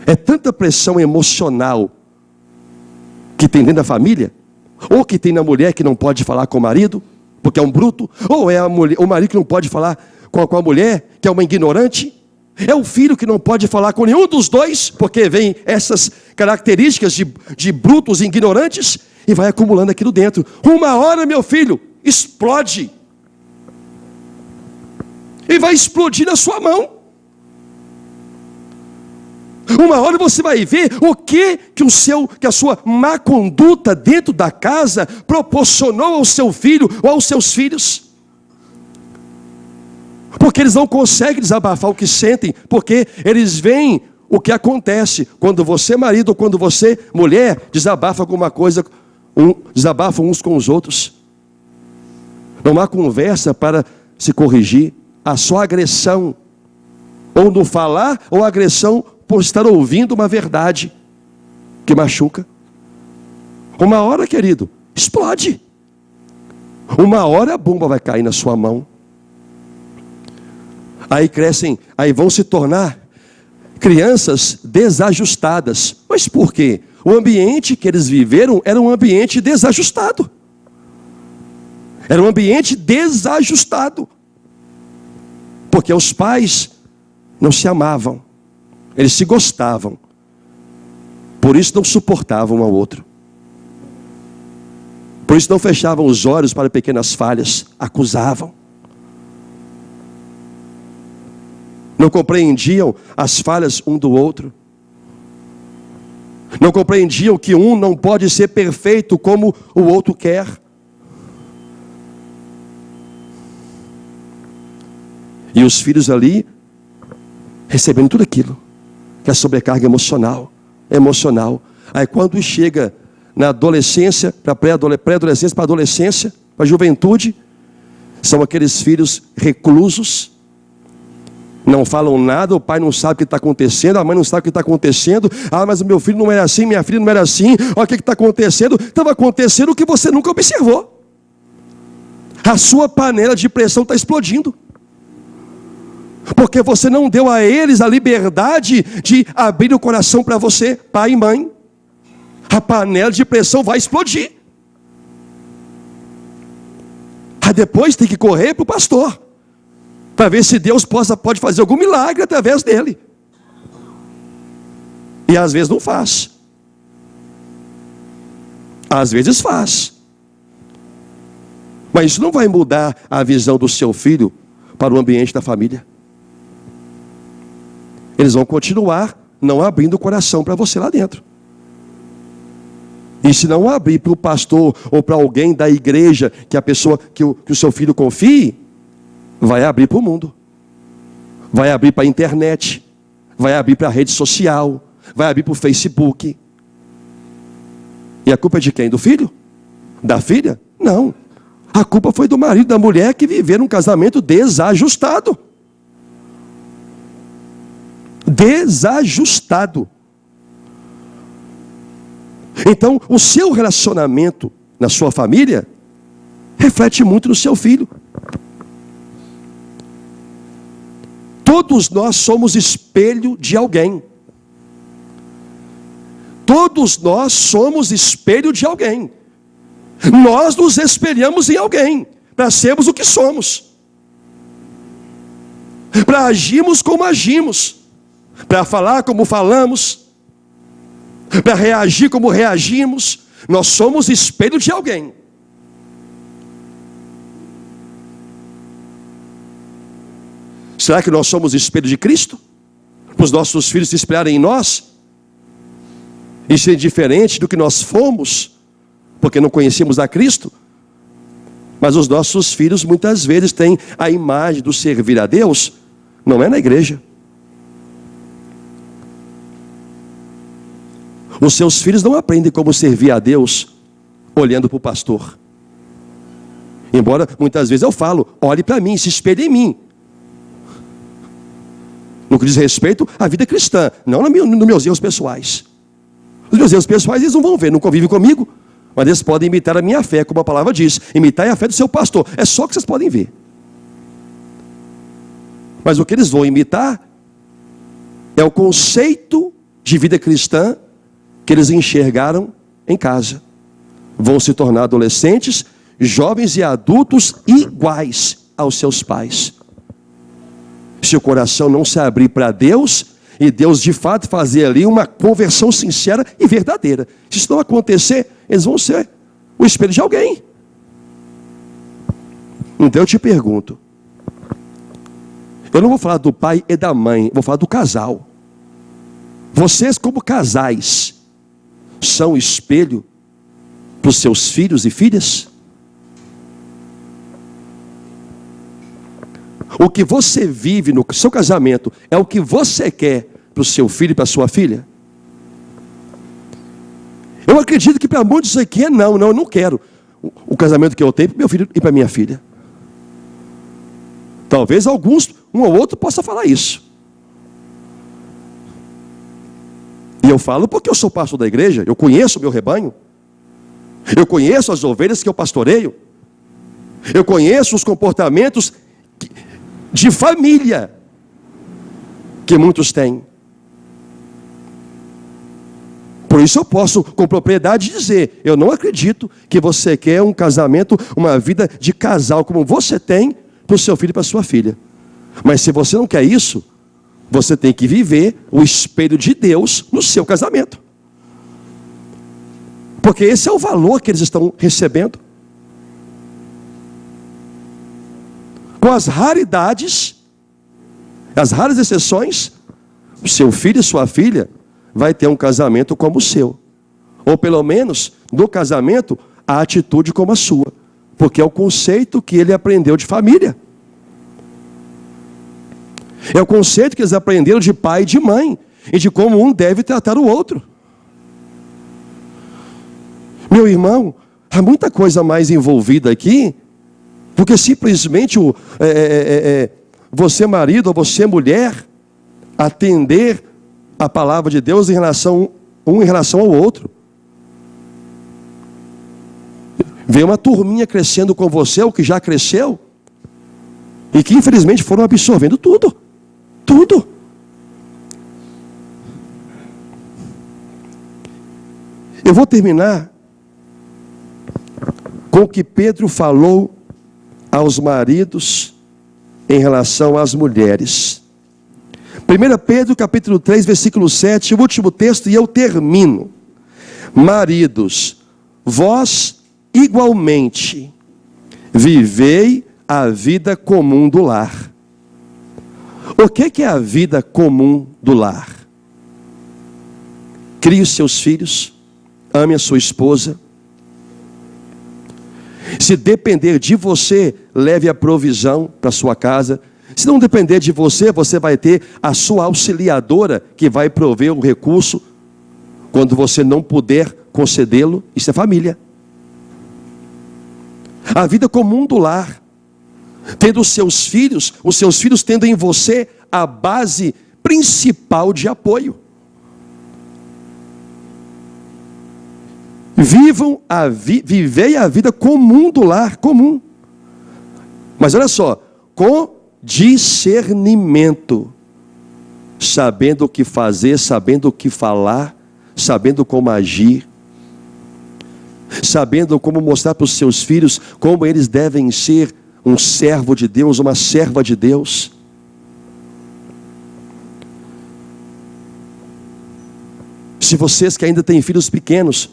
É tanta pressão emocional que tem dentro da família, ou que tem na mulher que não pode falar com o marido, porque é um bruto, ou é o marido que não pode falar com a mulher, que é uma ignorante. É o filho que não pode falar com nenhum dos dois, porque vem essas características de brutos e ignorantes, e vai acumulando aquilo dentro. Uma hora, meu filho, explode. E vai explodir na sua mão. Uma hora você vai ver o que a sua má conduta dentro da casa proporcionou ao seu filho ou aos seus filhos. Porque eles não conseguem desabafar o que sentem, porque eles veem o que acontece quando você, marido, ou quando você, mulher, desabafa alguma coisa, desabafam uns com os outros. Não há conversa para se corrigir, há só agressão, ou no falar, ou agressão por estar ouvindo uma verdade que machuca. Uma hora, querido, explode. Uma hora a bomba vai cair na sua mão. Aí crescem, aí vão se tornar crianças desajustadas. Mas por quê? O ambiente que eles viveram era um ambiente desajustado. Era um ambiente desajustado. Porque os pais não se amavam. Eles se gostavam. Por isso não suportavam um ao outro. Por isso não fechavam os olhos para pequenas falhas. Acusavam. Não compreendiam as falhas um do outro. Não compreendiam que um não pode ser perfeito como o outro quer. E os filhos ali, recebendo tudo aquilo, que é sobrecarga emocional. Aí quando chega na adolescência, para pré-adolescência, para adolescência, para a juventude, são aqueles filhos reclusos, não falam nada, o pai não sabe o que está acontecendo, a mãe não sabe o que está acontecendo. Ah, mas o meu filho não era assim, minha filha não era assim. Olha o que está acontecendo. Estava acontecendo o que você nunca observou. A sua panela de pressão está explodindo. Porque você não deu a eles a liberdade de abrir o coração para você, pai e mãe. A panela de pressão vai explodir. Aí depois tem que correr para o pastor, para ver se Deus pode fazer algum milagre através dele. E às vezes não faz. Às vezes faz. Mas isso não vai mudar a visão do seu filho para o ambiente da família. Eles vão continuar não abrindo o coração para você lá dentro. E se não abrir para o pastor ou para alguém da igreja que a pessoa que o seu filho confie, vai abrir para o mundo, vai abrir para a internet, vai abrir para a rede social, vai abrir para o Facebook. E a culpa é de quem? Do filho? Da filha? Não. A culpa foi do marido, da mulher que viveram um casamento desajustado. Desajustado. Então, o seu relacionamento na sua família reflete muito no seu filho. Todos nós somos espelho de alguém. Todos nós somos espelho de alguém. Nós nos espelhamos em alguém para sermos o que somos, para agirmos como agimos, para falar como falamos, para reagir como reagimos. Nós somos espelho de alguém. Será que nós somos espelho de Cristo? Para os nossos filhos se espelharem em nós? E serem diferentes do que nós fomos, porque não conhecemos a Cristo? Mas os nossos filhos muitas vezes têm a imagem do servir a Deus, não é na igreja. Os seus filhos não aprendem como servir a Deus olhando para o pastor. Embora muitas vezes eu falo, olhe para mim, se espelhe em mim. No que diz respeito à vida cristã, não nos meus erros pessoais. Os meus erros pessoais eles não vão ver, não convivem comigo, mas eles podem imitar a minha fé, como a palavra diz. Imitar a fé do seu pastor, é só o que vocês podem ver. Mas o que eles vão imitar é o conceito de vida cristã que eles enxergaram em casa. Vão se tornar adolescentes, jovens e adultos iguais aos seus pais. Se o coração não se abrir para Deus, e Deus de fato fazer ali uma conversão sincera e verdadeira. Se isso não acontecer, eles vão ser o espelho de alguém. Então eu te pergunto, eu não vou falar do pai e da mãe, vou falar do casal. Vocês como casais, são espelho para os seus filhos e filhas? O que você vive no seu casamento é o que você quer para o seu filho e para a sua filha? Eu acredito que para muitos aqui não, eu não quero o casamento que eu tenho para meu filho e para minha filha. Talvez alguns, um ou outro possa falar isso. E eu falo porque eu sou pastor da igreja, eu conheço o meu rebanho, eu conheço as ovelhas que eu pastoreio, eu conheço os comportamentos de família que muitos têm. Por isso eu posso com propriedade dizer, eu não acredito que você quer um casamento, uma vida de casal como você tem para o seu filho e para a sua filha. Mas se você não quer isso, você tem que viver o espelho de Deus no seu casamento. Porque esse é o valor que eles estão recebendo. Com as raridades, as raras exceções, o seu filho e sua filha vai ter um casamento como o seu. Ou pelo menos, no casamento, a atitude como a sua. Porque é o conceito que ele aprendeu de família. É o conceito que eles aprenderam de pai e de mãe. E de como um deve tratar o outro. Meu irmão, há muita coisa mais envolvida aqui. Porque simplesmente você marido ou você mulher atender a palavra de Deus em relação ao outro. Vem uma turminha crescendo com você, ou que já cresceu, e que infelizmente foram absorvendo tudo. Tudo. Eu vou terminar com o que Pedro falou aos maridos em relação às mulheres. 1 Pedro capítulo 3, versículo 7, o último texto, e eu termino. Maridos, vós igualmente vivei a vida comum do lar. O que é a vida comum do lar? Crie os seus filhos, ame a sua esposa. Se depender de você, leve a provisão para a sua casa. Se não depender de você, você vai ter a sua auxiliadora que vai prover o recurso quando você não puder concedê-lo. Isso é família. A vida comum do lar. Tendo os seus filhos tendo em você a base principal de apoio. Vivei a vida comum do lar, comum. Mas olha só, com discernimento, sabendo o que fazer, sabendo o que falar, sabendo como agir, sabendo como mostrar para os seus filhos como eles devem ser um servo de Deus, uma serva de Deus. Se vocês que ainda têm filhos pequenos,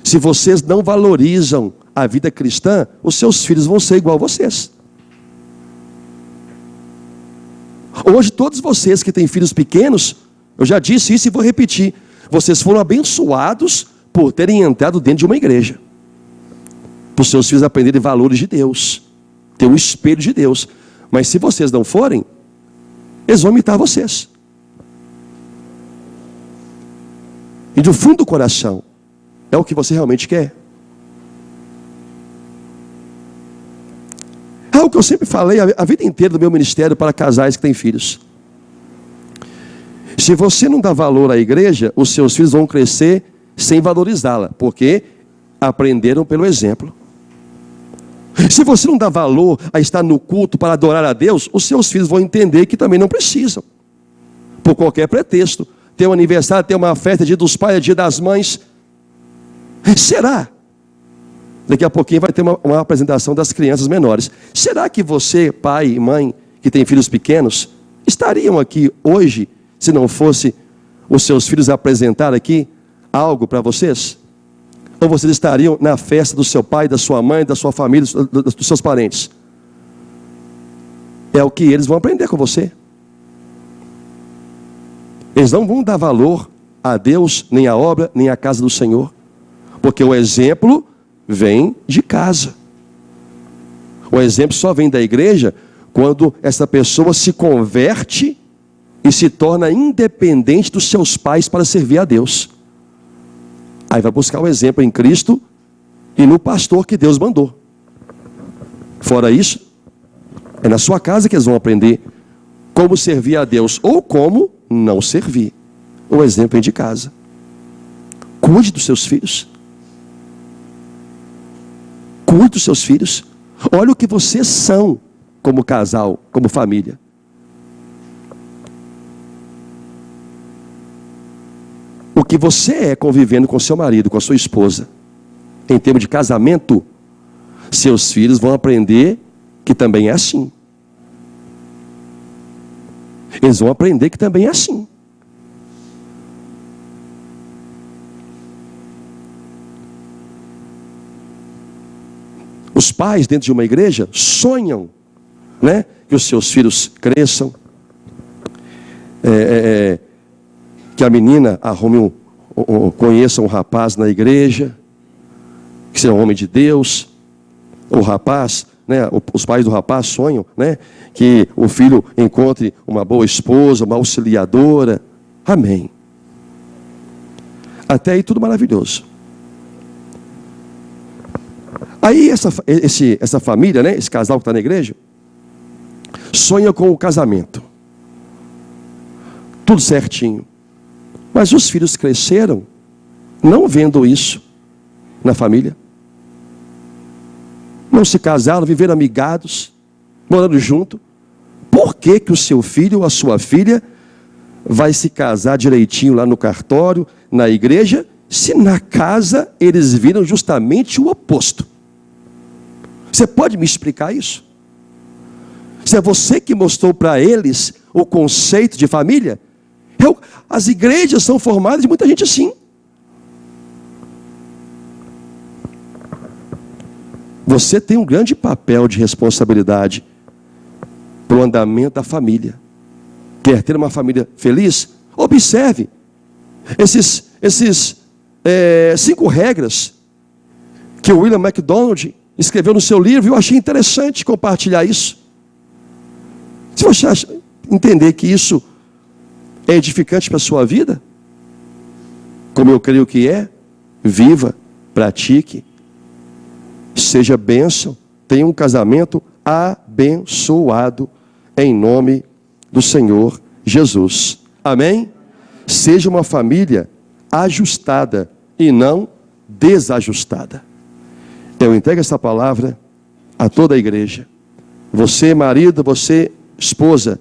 se vocês não valorizam a vida cristã, os seus filhos vão ser igual a vocês. Hoje todos vocês que têm filhos pequenos, eu já disse isso e vou repetir, vocês foram abençoados por terem entrado dentro de uma igreja. Para os seus filhos aprenderem valores de Deus, ter o espelho de Deus. Mas se vocês não forem, eles vão imitar vocês. E do fundo do coração, é o que você realmente quer? É o que eu sempre falei a vida inteira do meu ministério para casais que têm filhos. Se você não dá valor à igreja, os seus filhos vão crescer sem valorizá-la, porque aprenderam pelo exemplo. Se você não dá valor a estar no culto para adorar a Deus, os seus filhos vão entender que também não precisam, por qualquer pretexto. Ter um aniversário, ter uma festa, dia dos pais, dia das mães. Será? Daqui a pouquinho vai ter uma apresentação das crianças menores. Será que você, pai e mãe, que tem filhos pequenos, estariam aqui hoje, se não fosse os seus filhos apresentar aqui algo para vocês? Ou vocês estariam na festa do seu pai, da sua mãe, da sua família, dos seus parentes? É o que eles vão aprender com você. Eles não vão dar valor a Deus, nem à obra, nem à casa do Senhor. Porque o exemplo vem de casa. O exemplo só vem da igreja quando essa pessoa se converte e se torna independente dos seus pais para servir a Deus. Aí vai buscar o exemplo em Cristo e no pastor que Deus mandou. Fora isso, é na sua casa que eles vão aprender como servir a Deus ou como não servir. O exemplo é de casa. Cuide dos seus filhos. Cuide dos seus filhos. Olha o que vocês são como casal, como família. O que você é convivendo com seu marido, com a sua esposa, em termos de casamento, seus filhos vão aprender que também é assim. Eles vão aprender que também é assim. Os pais dentro de uma igreja sonham, né, que os seus filhos cresçam, que a menina arrume conheça um rapaz na igreja, que seja um homem de Deus. O rapaz, né, os pais do rapaz sonham, né, que o filho encontre uma boa esposa, uma auxiliadora. Amém. Até aí tudo maravilhoso. Aí essa família, né, esse casal que está na igreja, sonha com o casamento. Tudo certinho. Mas os filhos cresceram não vendo isso na família. Não se casaram, viveram amigados, morando junto. Por que que o seu filho ou a sua filha vai se casar direitinho lá no cartório, na igreja, se na casa eles viram justamente o oposto? Você pode me explicar isso? Se é você que mostrou para eles o conceito de família, as igrejas são formadas de muita gente assim. Você tem um grande papel de responsabilidade para o andamento da família. Quer ter uma família feliz? Observe esses 5 regras que o William MacDonald escreveu no seu livro. Eu achei interessante compartilhar isso. Se você entender que isso é edificante para a sua vida, como eu creio que é, viva, pratique, seja bênção, tenha um casamento abençoado, em nome do Senhor Jesus. Amém? Seja uma família ajustada e não desajustada. Eu entrego essa palavra a toda a igreja. Você, marido, você, esposa,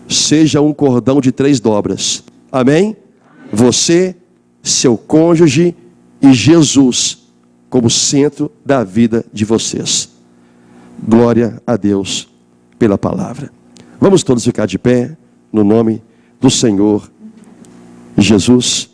seja um cordão de 3 dobras. Amém? Você, seu cônjuge e Jesus como centro da vida de vocês. Glória a Deus pela palavra. Vamos todos ficar de pé no nome do Senhor Jesus.